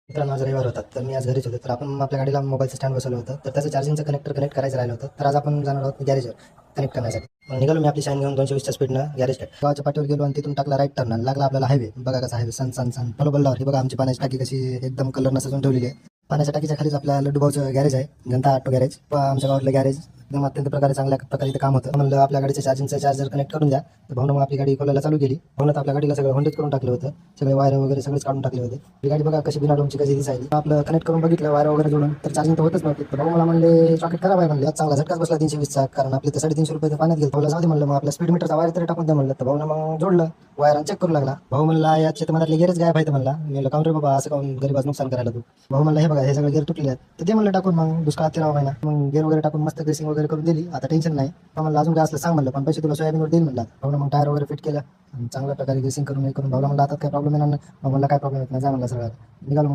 मित्रांनो आज रविवार होता तर मी आज घरीच होतो. तर आपण आपल्या गाडीला मोबाईलचं स्टँड बसवलं होतं. तर त्याचं चार्जिंगचं कनेक्ट करायचं राहिलं होतं. तर आज आपण जाणार आहोत गॅरेजवर कनेक्ट करण्यासाठी. मग निघालो मी आपली शाईन घेऊन 220च्या स्पीडनं गॅरेज गावाच्या पाठीवर गेलो आणि तिथून टाकला राईट टर्न. लागला आपल्याला हायवे. बघा कसा हायवे सन सन सन फॉलो बल्लावर. हे बघा आमची पाण्याची टाकी कशी एकदम कलर नसून ठेवलेली आहे. पाण्याच्या टाकीच्या खालीच आपल्या लड्डूभाऊचं गॅरेज आहे, जनता ऑटो गॅरेज. आमच्या गावातलं गॅरेज एकदम अत्यंत प्रकारे चांगल्या प्रकारे इथं काम होतं. म्हणलं आपल्या गाडीचं चार्जर कनेक्ट करून द्या. तर भाऊनं मग आपली गाडी खोलायला चालू केली. भाऊनं आपल्या गाडीला सगळं होंडीत करून टाकलं होतं. सगळे वायर वगैरे सगळेच काढून टाकले होते. ही गाडी बघा कशी बिना डोमची कशी दिसायली. आपलं कनेक्ट करून बघितलं वायर वगैरे जोडून तर चार्जिंग तर होतच नव्हती. तर भाऊ मला म्हणले सॉकेट खराब आहे म्हणले. चांगला झटकाच बसला 320चा, कारण आपले तर 350 रुपये तर पाण्यात गेलं. भाऊला जाऊ दे म्हणलं, मग आपल्या स्पीड मीटरचा वायर तरी टाकून द्या म्हणलं. तर भाऊनं मग जोडलं वायर चेक करू लागला. भाऊ म्हणला याचे तर मनातले गेअरच गायब आहे म्हणला. मी म्हणलं काऊन रे बाबा असं काऊन गरीबाचं नुकसान करायला तू. भाऊ म्हणला हे बघा हे सगळे गेअर तुटले आहेत. तर ते म्हणलं टाकून, मग दुष्काळात 13 महिना मग गेअर वगैरे टाकून मस्त ग्रेसिंग वगैरे करून दिली. आता टेन्शन नाही. म्हणलं अजून काय असलं सांग म्हणलं, पण पैसे तुला सोयाबीनवर देईल म्हणला. भाऊनं मग टायर वगैरे फिट केलं आणि चांगल्या प्रकारे ग्रेसिंग करून भाऊला म्हणलं आता काय प्रॉब्लेम येणार नाही. मग म्हणला काय प्रॉब्लेम येत नाही, जा म्हणला सगळं निघालो मग.